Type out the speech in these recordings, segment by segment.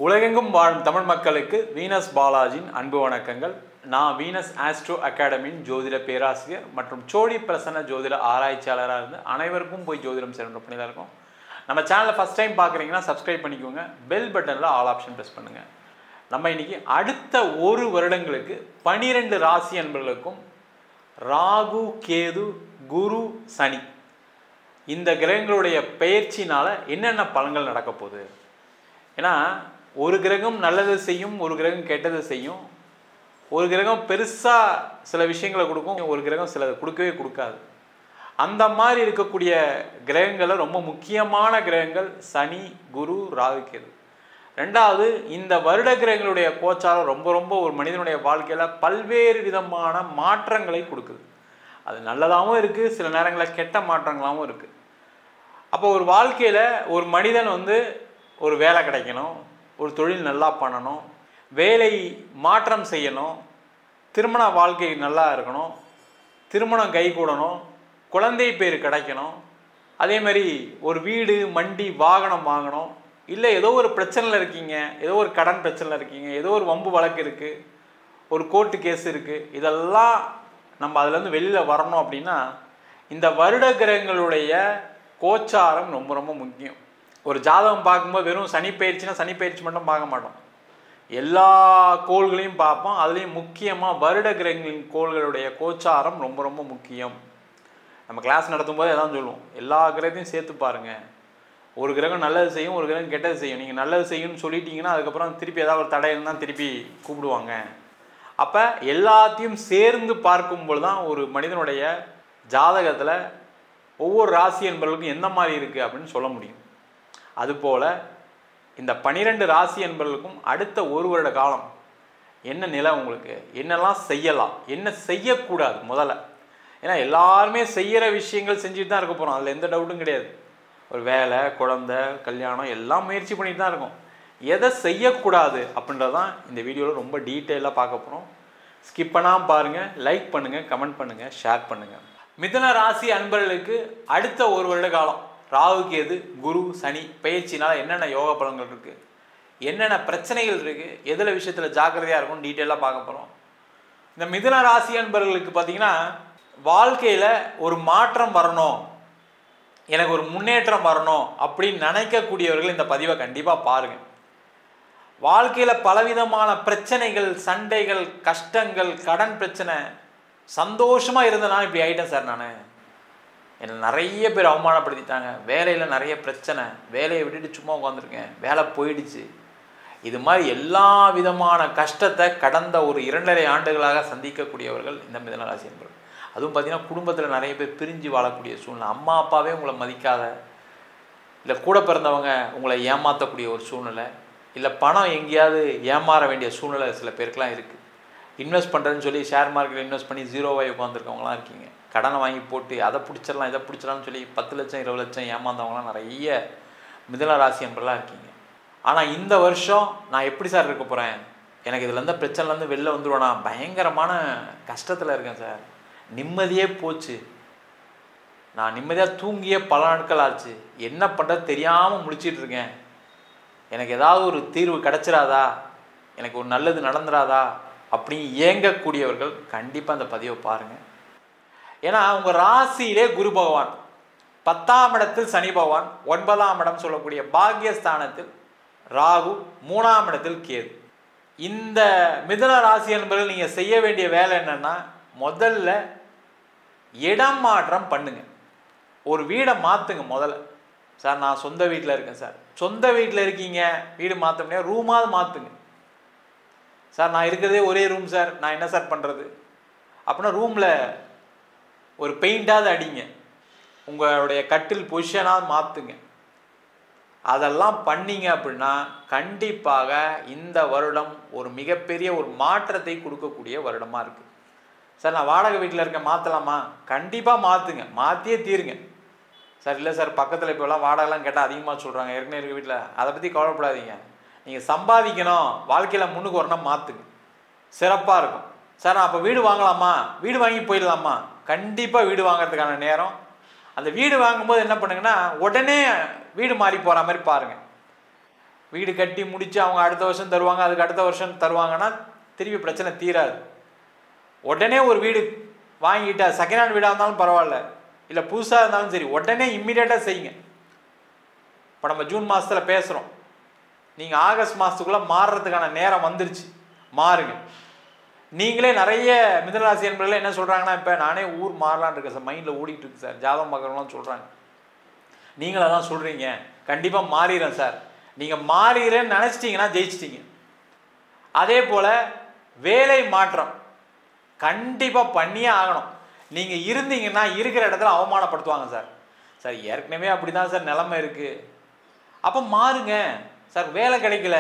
உலகெங்கும் வாழும் தமிழ் மக்களுக்கு வீனஸ் பாலாஜியின் அன்பு வணக்கங்கள். நான் வீனஸ் ஆஸ்ட்ரோ அகாடமியின் ஜோதிட பேராசிரியர் மற்றும் சோழி பிரசன்ன ஜோதிட ஆராய்ச்சியாளராக இருந்து அனைவருக்கும் போய் ஜோதிடம் செய்யணும் பண்ணி தான் இருக்கும். நம்ம சேனலை ஃபஸ்ட் டைம் பார்க்குறீங்கன்னா சப்ஸ்கிரைப் பண்ணிக்கோங்க. பெல் பட்டனில் ஆல் ஆப்ஷன் ப்ரெஸ் பண்ணுங்கள். நம்ம இன்றைக்கி அடுத்த ஒரு வருடங்களுக்கு 12 ராசி அன்பர்களுக்கும் ராகு, கேது, குரு, சனி இந்த கிரகங்களுடைய பெயர்ச்சினால் என்னென்ன பலன்கள் நடக்க போகுது. ஏன்னா ஒரு கிரகம் நல்லது செய்யும், ஒரு கிரகம் கெட்டது செய்யும். ஒரு கிரகம் பெருசாக சில விஷயங்களை கொடுக்கும், ஒரு கிரகம் சிலது கொடுக்கவே கொடுக்காது. அந்த மாதிரி இருக்கக்கூடிய கிரகங்களில் ரொம்ப முக்கியமான கிரகங்கள் சனி, குரு, ராகு, கேது. ரெண்டாவது, இந்த வருட கிரகங்களுடைய கோச்சாரம் ரொம்ப ஒரு மனிதனுடைய வாழ்க்கையில் பல்வேறு விதமான மாற்றங்களை கொடுக்குது. அது நல்லதாகவும் இருக்குது, சில நேரங்களில் கெட்ட மாற்றங்களாகவும் இருக்குது. அப்போ ஒரு வாழ்க்கையில் ஒரு மனிதன் ஒரு வேலை கிடைக்கணும், ஒரு தொழில் நல்லா பண்ணணும், வேலை மாற்றம் செய்யணும், திருமண வாழ்க்கை நல்லா இருக்கணும், திருமணம் கைகூடணும், குழந்தை பேர் கிடைக்கணும், அதே மாதிரி ஒரு வீடு, மண்டி, வாகனம் வாங்கணும், இல்லை ஏதோ ஒரு பிரச்சனையில் இருக்கீங்க, ஏதோ ஒரு கடன் பிரச்சனையில் இருக்கீங்க, ஏதோ ஒரு வம்பு வழக்கு இருக்குது, ஒரு கோர்ட்டு கேஸ் இருக்குது, இதெல்லாம் நம்ம அதுலேருந்து வெளியில் வரணும் அப்படின்னா இந்த வருட கிரகங்களுடைய கோச்சாரம் ரொம்ப முக்கியம். ஒரு ஜாதகம் பார்க்கும்போது வெறும் சனி பயிற்சினா சனி பயிற்சி மட்டும் பார்க்க மாட்டோம், எல்லா கோள்களையும் பார்ப்போம். அதுலேயும் முக்கியமாக வருட கிரகங்களின் கோள்களுடைய கோச்சாரம் ரொம்ப முக்கியம். நம்ம கிளாஸ் நடத்தும் போது எதாவது சொல்லுவோம், எல்லா கிரகத்தையும் சேர்த்து பாருங்கள். ஒரு கிரகம் நல்லது செய்யும், ஒரு கிரகம் கெட்டது செய்யும். நீங்கள் நல்லது செய்யும்னு சொல்லிட்டீங்கன்னா அதுக்கப்புறம் திருப்பி ஏதாவது ஒரு தடை இருந்தால் திருப்பி கூப்பிடுவாங்க. அப்போ எல்லாத்தையும் சேர்ந்து பார்க்கும்போது தான் ஒரு மனிதனுடைய ஜாதகத்தில் ஒவ்வொரு ராசி என்பவர்களுக்கும் எந்த மாதிரி இருக்குது அப்படின்னு சொல்ல முடியும். அதுபோல் இந்த 12 ராசி என்பவர்களுக்கும் அடுத்த ஒரு வருட காலம் என்ன நிலை, உங்களுக்கு என்னெல்லாம் செய்யலாம், என்ன செய்யக்கூடாது முதல்ல. ஏன்னா எல்லாருமே செய்கிற விஷயங்கள் செஞ்சுட்டு தான் இருக்க போகிறோம், அதில் எந்த டவுட்டும் கிடையாது. ஒரு வேலை, குழந்தை, கல்யாணம் எல்லாம் முயற்சி பண்ணிட்டு தான் இருக்கும். எதை செய்யக்கூடாது அப்படின்றதான் இந்த வீடியோவில் ரொம்ப டீட்டெயிலாக பார்க்க போகிறோம். ஸ்கிப் பண்ணாமல் பாருங்கள், லைக் பண்ணுங்கள், கமெண்ட் பண்ணுங்கள், ஷேர் பண்ணுங்கள். மிதுன ராசி அன்பர்களுக்கு அடுத்த ஒரு வருட காலம் ராகு, கேது, குரு, சனி பயிற்சினால் என்னென்ன யோக பலன்கள் இருக்குது, என்னென்ன பிரச்சனைகள் இருக்குது, எதில் விஷயத்தில் ஜாக்கிரதையாக இருக்கும் டீட்டெயிலாக பார்க்க போகிறோம். இந்த மிதுன ராசி அன்பர்களுக்கு பார்த்திங்கன்னா வாழ்க்கையில் ஒரு மாற்றம் வரணும், எனக்கு ஒரு முன்னேற்றம் வரணும் அப்படின்னு நினைக்கக்கூடியவர்கள் இந்த பதிவை கண்டிப்பாக பாருங்கள். வாழ்க்கையில் பலவிதமான பிரச்சனைகள், சண்டைகள், கஷ்டங்கள், கடன் பிரச்சனை, சந்தோஷமாக இருந்தேன்னா இப்படி ஆகிட்டேன் சார், நான் என்னை நிறைய பேர் அவமானப்படுத்திட்டாங்க, வேலையில் நிறைய பிரச்சனை, வேலையை விட்டுட்டு சும்மா உட்காந்துருக்கேன், வேலை போயிடுச்சு. இது மாதிரி எல்லா விதமான கஷ்டத்தை கடந்த ஒரு 2.5 ஆண்டுகளாக சந்திக்கக்கூடியவர்கள் இந்த மிதுன ராசி என்பவர்கள். அதுவும் பார்த்திங்கன்னா குடும்பத்தில் நிறைய பேர் பிரிஞ்சு வாழக்கூடிய சூழ்நிலை, அம்மா அப்பாவே உங்களை மதிக்காத, இல்லை கூட பிறந்தவங்க உங்களை ஏமாற்றக்கூடிய ஒரு சூழ்நிலை, இல்லை பணம் எங்கேயாவது ஏமாற வேண்டிய சூழ்நிலை சில பேருக்கெலாம் இருக்குது. இன்வெஸ்ட் பண்ணுறேன்னு சொல்லி ஷேர் மார்க்கெட்டில் இன்வெஸ்ட் பண்ணி ஜீரோவாக உட்காந்துருக்கவங்களாம் இருக்கீங்க. கடனை வாங்கி போட்டு அதை பிடிச்சிடலாம் இதை பிடிச்சிடலாம்னு சொல்லி 10 லட்சம் 20 லட்சம் ஏமாந்தவங்களாம் நிறைய மிதுன ராசி என்பவர்களாக இருக்கீங்க. ஆனால் இந்த வருஷம் நான் எப்படி சார் இருக்க போகிறேன், எனக்கு இதில் இருந்த பிரச்சனைலேருந்து வெளில வந்துடுவேனா, பயங்கரமான கஷ்டத்தில் இருக்கேன் சார், நிம்மதியே போச்சு, நான் நிம்மதியாக தூங்கியே பல நாட்கள் ஆச்சு, என்ன பண்ணுறது தெரியாமல் முழிச்சிட்டு இருக்கேன், எனக்கு ஏதாவது ஒரு தீர்வு கிடச்சிடாதா, எனக்கு ஒரு நல்லது நடந்துடாதா அப்படி ஏங்கக்கூடியவர்கள் கண்டிப்பாக அந்த பதிவை பாருங்கள். ஏன்னா உங்கள் ராசியிலே குரு பகவான், 10ஆம் இடத்தில் சனி பகவான், 9ஆம் இடம் சொல்லக்கூடிய பாக்யஸ்தானத்தில் ராகு, 3ஆம் இடத்தில் கேது. இந்த மிதுன ராசி என்பதில் நீங்கள் செய்ய வேண்டிய வேலை என்னென்னா, முதல்ல இடம் மாற்றம் பண்ணுங்க. ஒரு வீடை மாற்றுங்க முதல்ல. சார் நான் சொந்த வீட்டில் இருக்கேன் சார், சொந்த வீட்டில் இருக்கீங்க, வீடு மாற்ற முடியாது, ரூமாவது மாற்றுங்க. சார் நான் இருக்கிறதே ஒரே ரூம் சார், நான் என்ன சார் பண்ணுறது அப்படின்னா ரூமில் ஒரு பெயிண்டாவது அடிங்க, உங்களுடைய கட்டில் பொசிஷனாவது மாற்றுங்க. அதெல்லாம் பண்ணீங்க அப்படின்னா கண்டிப்பாக இந்த வருடம் ஒரு மிகப்பெரிய ஒரு மாற்றத்தை கொடுக்கக்கூடிய வருடமாக இருக்குது. சார் நான் வாடகை வீட்டில் இருக்கேன், மாற்றலாமா, கண்டிப்பாக மாற்றுங்க, மாற்றியே தீருங்க. சார் இல்லை சார் பக்கத்தில் இப்போலாம் வாடகைலாம் கேட்டால் அதிகமாக சொல்கிறாங்க, ஏற்கனவே இருக்க வீட்டில், அதை பற்றி கவலைப்படாதீங்க. நீங்கள் சம்பாதிக்கணும், வாழ்க்கையில் முன்னுக்கு வரணும், மாற்றுங்க, சிறப்பாக இருக்கும். சார் நான் அப்போ வீடு வாங்கலாமா, வீடு வாங்கி போயிடலாமா, கண்டிப்பாக வீடு வாங்கிறதுக்கான நேரம். அந்த வீடு வாங்கும்போது என்ன பண்ணுங்கன்னா உடனே வீடு மாறி போகிற மாதிரி பாருங்கள். வீடு கட்டி முடித்து அவங்க அடுத்த வருஷம் தருவாங்க, அதுக்கு அடுத்த வருஷம் தருவாங்கன்னா திருப்பி பிரச்சனை தீராது. உடனே ஒரு வீடு வாங்கிட்டா, செகண்ட் ஹேண்ட் வீடாக இருந்தாலும் பரவாயில்ல, இல்லை புதுசாக இருந்தாலும் சரி, உடனே இம்மிடியேட்டாக செய்யுங்க. இப்போ நம்ம ஜூன் மாதத்தில் பேசுகிறோம், நீங்கள் ஆகஸ்ட் மாதத்துக்குள்ளே மாறுறதுக்கான நேரம் வந்துருச்சு, மாறுங்க. நீங்களே நிறைய மிதுனராசி என்பதில் என்ன சொல்கிறாங்கன்னா, இப்போ நானே ஊர் மாறலான்னு இருக்கேன் சார், மைண்டில் ஓடிட்டு இருக்கு சார், ஜாதகம் பார்க்குறவங்களாம் சொல்கிறாங்க. நீங்களும் அதான் சொல்கிறீங்க, கண்டிப்பாக மாறிடுறேன் சார். நீங்கள் மாறிடுறேன்னு நினச்சிட்டிங்கன்னா ஜெயிச்சிட்டிங்க. அதே போல் வேலை மாற்றம் கண்டிப்பாக பண்ணியே ஆகணும். நீங்கள் இருந்தீங்கன்னா இருக்கிற இடத்துல அவமானப்படுத்துவாங்க சார். சார் ஏற்கனவே அப்படி தான் சார் நிலைமை இருக்குது, அப்போ மாறுங்க சார். வேலை கிடைக்கல,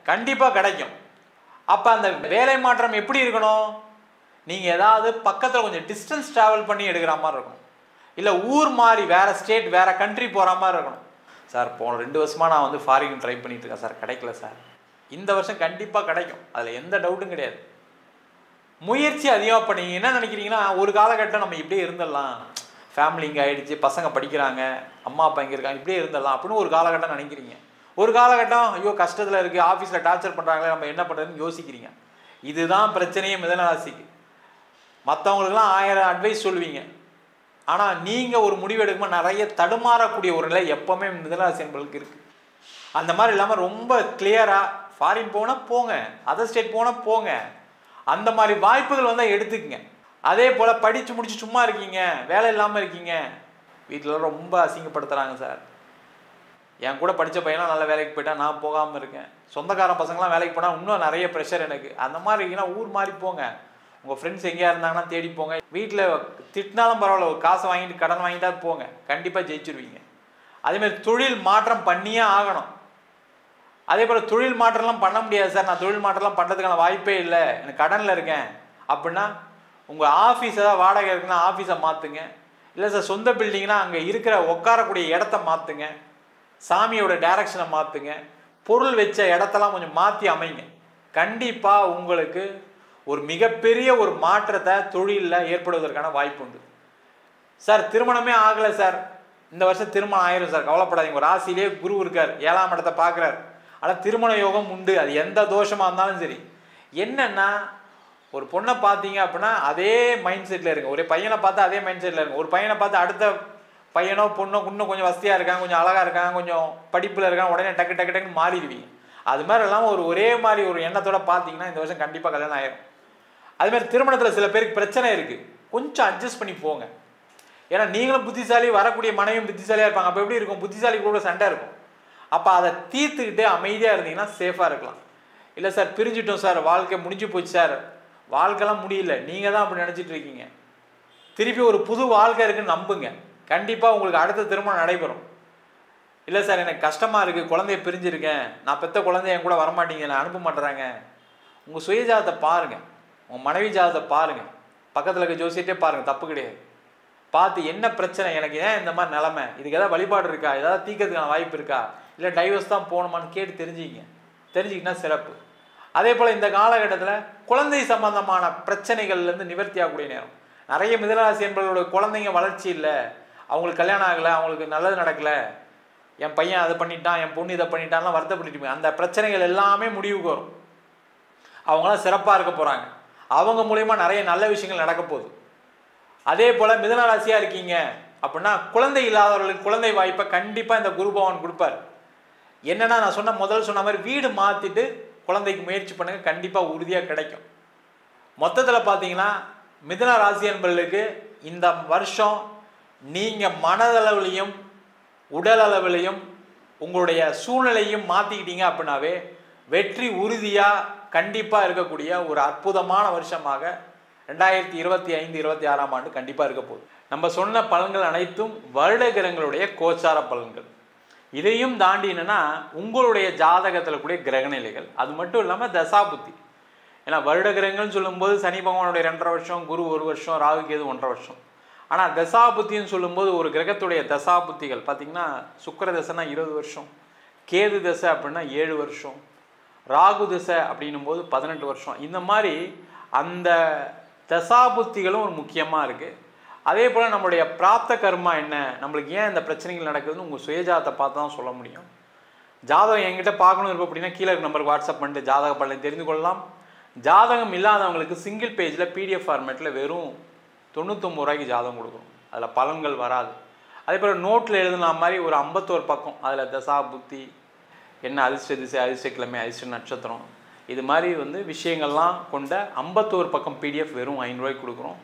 கண்டிப்பாக கிடைக்கும். அப்போ அந்த வேலை மாற்றம் எப்படி இருக்கணும்? நீங்கள் ஏதாவது பக்கத்தில் கொஞ்சம் டிஸ்டன்ஸ் ட்ராவல் பண்ணி எடுக்கிற மாதிரி இருக்கணும், இல்லை ஊர் மாறி வேறு ஸ்டேட் வேறு கண்ட்ரி போகிற மாதிரி இருக்கணும். சார் போன 2 வருஷமாக நான் வந்து ஃபாரின் ட்ரை பண்ணிட்டு இருக்கேன் சார், கிடைக்கல சார். இந்த வருஷம் கண்டிப்பாக கிடைக்கும், அதில் எந்த டவுட்டும் கிடையாது. முயற்சி அதிகமாக பண்ணி என்ன நினைக்கிறீங்கன்னா, ஒரு காலகட்டம் நம்ம இப்படியே இருந்துடலாம், ஃபேமிலி இங்கே ஆகிடுச்சு, பசங்க படிக்கிறாங்க, அம்மா அப்பா இங்கே இருக்காங்க, இப்படியே இருந்துடலாம் அப்படின்னு ஒரு காலகட்டம் நினைக்கிறீங்க. ஒரு காலகட்டம் ஐயோ கஷ்டத்தில் இருக்குது, ஆஃபீஸில் டார்ச்சர் பண்ணுறாங்களே, நம்ம என்ன பண்ணுறதுன்னு யோசிக்கிறீங்க. இதுதான் பிரச்சனையே மிதுனராசிக்கு. மற்றவங்களுக்குலாம் 1000 அட்வைஸ் சொல்லுவீங்க, ஆனால் நீங்கள் ஒரு முடிவு எடுக்கும்போது நிறைய தடுமாறக்கூடிய ஒரு நிலை எப்போவுமே மிதுனராசி என்பவர்களுக்கு இருக்குது. அந்த மாதிரி இல்லாமல் ரொம்ப கிளியராக ஃபாரின் போனால் போங்க, அதர் ஸ்டேட் போனால் போங்க, அந்த மாதிரி வாய்ப்புகள் வந்தால் எடுத்துக்கங்க. அதே போல் படித்து முடிச்சு சும்மா இருக்கீங்க, வேலை இல்லாமல் இருக்கீங்க, வீட்டில் ரொம்ப அசிங்கப்படுத்துகிறாங்க சார். என் கூட படித்த பையன்லாம் நல்ல வேலைக்கு போயிட்டா, நான் போகாமல் இருக்கேன். சொந்தக்காரன் பசங்களாம் வேலைக்கு போனால் இன்னும் நிறைய ப்ரெஷர் எனக்கு. அந்த மாதிரி இருக்கீங்கன்னா ஊர் மாதிரி போங்க, உங்கள் ஃப்ரெண்ட்ஸ் எங்கேயா இருந்தாங்கன்னா தேடி போங்க. வீட்டில் திட்டினாலும் பரவாயில்ல, ஒரு காசை வாங்கிட்டு கடன் வாங்கிட்டா போங்க, கண்டிப்பாக ஜெயிச்சிருவீங்க. அதேமாதிரி தொழில் மாற்றம் பண்ணியே ஆகணும். அதே போல் தொழில் மாற்றம்லாம் பண்ண முடியாது சார், நான் தொழில் மாற்றம்லாம் பண்ணுறதுக்கான வாய்ப்பே இல்லை, எனக்கு கடனில் இருக்கேன் அப்படின்னா, உங்கள் ஆஃபீஸ் ஏதாவது வாடகை இருக்குன்னா ஆஃபீஸை மாற்றுங்க. இல்லை சார் சொந்த பில்டிங்னா அங்கே இருக்கிற உட்காரக்கூடிய இடத்த மாற்றுங்க, சாமியோட டைரக்ஷனை மாற்றுங்க, பொருள் வச்ச இடத்தெல்லாம் கொஞ்சம் மாற்றி அமைங்க. கண்டிப்பாக உங்களுக்கு ஒரு மிகப்பெரிய ஒரு மாற்றத்தை தொழிலில் ஏற்படுவதற்கான வாய்ப்பு உண்டு. சார் திருமணமே ஆகலை சார், இந்த வருஷம் திருமணம் ஆயிரும் சார், கவலைப்படாதீங்க. ஒரு ராசியிலே குரு இருக்கார், 7ஆம் இடத்தை பார்க்குறார், ஆனால் திருமண யோகம் உண்டு. அது எந்த தோஷமாக இருந்தாலும் சரி. என்னென்னா ஒரு பொண்ணை பார்த்தீங்க அப்படின்னா அதே மைண்ட் செட்டில் இருங்க, ஒரு பையனை பார்த்தா அதே மைண்ட் செட்டில் இருங்க. ஒரு பையனை பார்த்து அடுத்த பையனோ பொண்ணோ இன்னும் கொஞ்சம் வசதியாக இருக்காங்க, கொஞ்சம் அழகாக இருக்காங்க, கொஞ்சம் படிப்பில் இருக்காங்க, உடனே டக்கு டக்கு டக்குன்னு மாறிடுவீங்க. அது மாதிரி இல்லாமல் ஒரே மாதிரி ஒரு எண்ணத்தோடு பார்த்தீங்கன்னா இந்த வருஷம் கண்டிப்பாக கல்யாணம் ஆயிரும். அதுமாதிரி திருமணத்தில் சில பேருக்கு பிரச்சனை இருக்குது, கொஞ்சம் அட்ஜஸ்ட் பண்ணி போங்க. ஏன்னா நீங்களும் புத்திசாலி, வரக்கூடிய மனைவியும் புத்திசாலியாக இருப்பாங்க. அப்போ எப்படி இருக்கும், புத்திசாலி கூட சண்டை இருக்கும். அப்போ அதை தீர்த்துக்கிட்டு அமைதியாக இருந்தீங்கன்னா சேஃபாக இருக்கலாம். இல்லை சார் பிரிஞ்சிட்டோம் சார், வாழ்க்கை முடிஞ்சு போச்சு சார், வாழ்க்கைலாம் முடியல, நீங்கள் தான் அப்படி நினச்சிட்டு இருக்கீங்க, திருப்பி ஒரு புது வாழ்க்கை இருக்குன்னு நம்புங்க, கண்டிப்பாக உங்களுக்கு அடுத்த திருமணம் நடைபெறும். இல்லை சார் எனக்கு கஷ்டமாக இருக்குது, குழந்தைய பிரிஞ்சிருக்கேன், நான் பெற்ற குழந்தைய என் கூட வரமாட்டீங்க, நான் அனுப்ப மாட்டேறாங்க. உங்கள் சுயஜாதத்தை பாருங்கள், உங்கள் மனைவி ஜாதத்தை பாருங்கள், பக்கத்தில் இருக்க ஜோசியட்டே பாருங்கள், தப்பு கிடையாது. பார்த்து என்ன பிரச்சனை, எனக்கு ஏன் இந்த மாதிரி நிலமை, இதுக்கு ஏதாவது வழிபாடு இருக்கா, ஏதாவது தீர்க்கறதுக்கான வாய்ப்பு இருக்கா, இல்லை டைவர்ஸ் தான் போகணுமான்னு கேட்டு தெரிஞ்சுக்கிங்க. தெரிஞ்சுக்கினா சிறப்பு. அதே போல் இந்த காலகட்டத்தில் குழந்தை சம்பந்தமான பிரச்சனைகள்லேருந்து நிவர்த்தி ஆகக்கூடிய நேரம். நிறைய மிதுனராசி என்பவர்களோட குழந்தைங்க வளர்ச்சி இல்லை, அவங்களுக்கு கல்யாணம் ஆகலை, அவங்களுக்கு நல்லது நடக்கலை, என் பையன் அதை பண்ணிட்டான், என் பொண்ணு இதை பண்ணிட்டான்லாம் வருத்தப்பட்டுட்டு அந்த பிரச்சனைகள் எல்லாமே முடிவுக்கு வரும். அவங்களாம் சிறப்பாக இருக்க போகிறாங்க, அவங்க மூலயமா நிறைய நல்ல விஷயங்கள் நடக்க போகுது. அதே போல் மிதுனராசியாக இருக்கீங்க அப்படின்னா குழந்தை இல்லாதவர்களுக்கு குழந்தை வாய்ப்பை கண்டிப்பாக இந்த குரு பகவான் கொடுப்பார். என்னென்னா நான் முதல்ல சொன்ன மாதிரி வீடு மாற்றிட்டு குழந்தைக்கு முயற்சி பண்ணுங்கள், கண்டிப்பாக உறுதியாக கிடைக்கும். மொத்தத்தில் பார்த்தீங்கன்னா மிதுன ராசி என்பவர்களுக்கு இந்த வருஷம் நீங்கள் மனதளவுலையும் உடல் அளவிலையும் உங்களுடைய சூழ்நிலையும் மாற்றிக்கிட்டீங்க அப்படின்னாவே வெற்றி உறுதியாக கண்டிப்பாக இருக்கக்கூடிய ஒரு அற்புதமான வருஷமாக 2025-26ஆம் ஆண்டு கண்டிப்பாக இருக்க போகுது. நம்ம சொன்ன பலன்கள் அனைத்தும் வருட கிரகங்களுடைய கோச்சார பலன்கள். இதையும் தாண்டி என்னென்னா உங்களுடைய ஜாதகத்தில் கூடிய கிரகநிலைகள், அது மட்டும் இல்லாமல் தசாபுத்தி. ஏன்னா வருட கிரகங்கள்னு சொல்லும்போது சனி பகவானுடைய 2.5 வருஷம், குரு 1 வருஷம், ராகு கேது 1.5 வருஷம். ஆனால் தசாபுத்தின்னு சொல்லும்போது ஒரு கிரகத்துடைய தசாபுத்திகள் பார்த்திங்கன்னா சுக்கிர தசைனா 20 வருஷம், கேது தசை அப்படின்னா 7 வருஷம், ராகு தசை அப்படின்னும் போது 18 வருஷம். இந்த மாதிரி அந்த தசாபுத்திகளும் ஒரு முக்கியமாக இருக்குது. அதே போல் நம்மளுடைய பிராப்த கர்மா என்ன, நம்மளுக்கு ஏன் இந்த பிரச்சனைகள் நடக்குதுன்னு உங்கள் சுயஜாதத்தை பார்த்து தான் சொல்ல முடியும். ஜாதகம் என்கிட்ட பார்க்கணும் இருக்கும் அப்படின்னா கீழே நம்பருக்கு வாட்ஸ்அப் பண்ணிட்டு ஜாதக பலனை தெரிந்து கொள்ளலாம். ஜாதகம் இல்லாதவங்களுக்கு சிங்கிள் பேஜில் பிடிஎஃப் ஃபார்மேட்டில் வெறும் 99 ரூபாய்க்கு ஜாதகம் கொடுக்குறோம். அதில் பலன்கள் வராது. அதே போல் நோட்டில் எழுதுன மாதிரி ஒரு 51 பக்கம், அதில் தசா புத்தி என்ன, அதிர்ஷ்ட திசை, அதிர்ஷ்ட கிழமை, அதிர்ஷ்ட நட்சத்திரம், இது மாதிரி விஷயங்கள்லாம் கொண்ட 51 பக்கம் பிடிஎஃப் வெறும் 5 ரூபாய்க்கு கொடுக்குறோம்.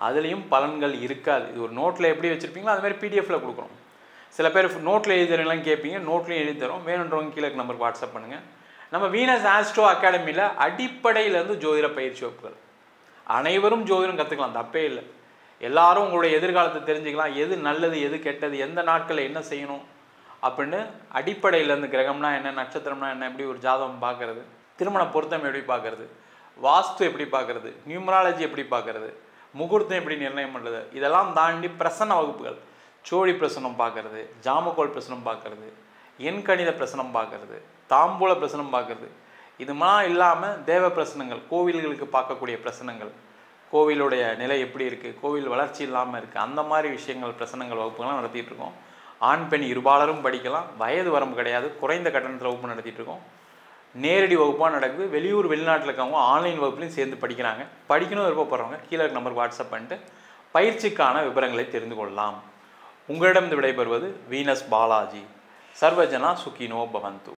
அதுலேயும் பலன்கள் இருக்காது. இது ஒரு நோட்டில் எப்படி வச்சுருப்பீங்களோ அது மாதிரி பிடிஎஃப்பில் கொடுக்குறோம். சில பேர் நோட்டில் எழுதுறீங்களாம் கேட்பீங்க, நோட்லேயும் எழுதி தரோம். வேணுன்றவங்க கீழே நம்பருக்கு வாட்ஸ்அப் பண்ணுங்கள். நம்ம வீனஸ் ஆஸ்ட்ரோ அகாடமியில் அடிப்படையிலேருந்து ஜோதிட பயிற்சி வகுப்புகள். அனைவரும் ஜோதிடம் கற்றுக்கலாம், தப்பே இல்லை. எல்லாரும் உங்களுடைய எதிர்காலத்தை தெரிஞ்சுக்கலாம், எது நல்லது எது கெட்டது, எந்த நாட்களில் என்ன செய்யணும் அப்படின்னு அடிப்படையிலேருந்து கிரகம்னா என்ன, நட்சத்திரம்னா என்ன, எப்படி ஒரு ஜாதகம் பார்க்குறது, திருமண பொருத்தம் எப்படி பார்க்குறது, வாஸ்து எப்படி பார்க்குறது, நியூமராலஜி எப்படி பார்க்குறது, முகூர்த்தம் எப்படி நிர்ணயம் பண்ணுறது, இதெல்லாம் தாண்டி பிரசன்ன வகுப்புகள். சோழி பிரசனம் பார்க்குறது, ஜாமக்கோள் பிரசனம் பார்க்குறது, எண்கணித பிரசனம் பார்க்குறது, தாம்பூல பிரசனம் பார்க்குறது, இதுமாதிரி இல்லாமல் தேவ பிரசனங்கள், கோவில்களுக்கு பார்க்கக்கூடிய பிரசனங்கள், கோவிலுடைய நிலை எப்படி இருக்குது, கோவில் வளர்ச்சி இல்லாமல் இருக்குது, அந்த மாதிரி விஷயங்கள் பிரசனங்கள் வகுப்புகள்லாம் நடத்திட்டு இருக்கோம். ஆண் பெண் இருபாலரும் படிக்கலாம், வயது வரம்பு கிடையாது, குறைந்த கட்டணத்தில் வகுப்பு நடத்திட்டு இருக்கோம். நேரடி வகுப்பாக நடக்குது. வெளியூர் வெளிநாட்டில் இருக்கவங்க ஆன்லைன் வகுப்புலையும் சேர்ந்து படிக்கிறாங்க. படிக்கணும் விருப்பப்படுறவங்க கீழே நம்பருக்கு வாட்ஸ்அப் பண்ணிட்டு பயிற்சிக்கான விவரங்களை தெரிந்து கொள்ளலாம். உங்களிடம் விடைபெறுவது வீனஸ் பாலாஜி. சர்வஜனா சுகினோ பவந்து.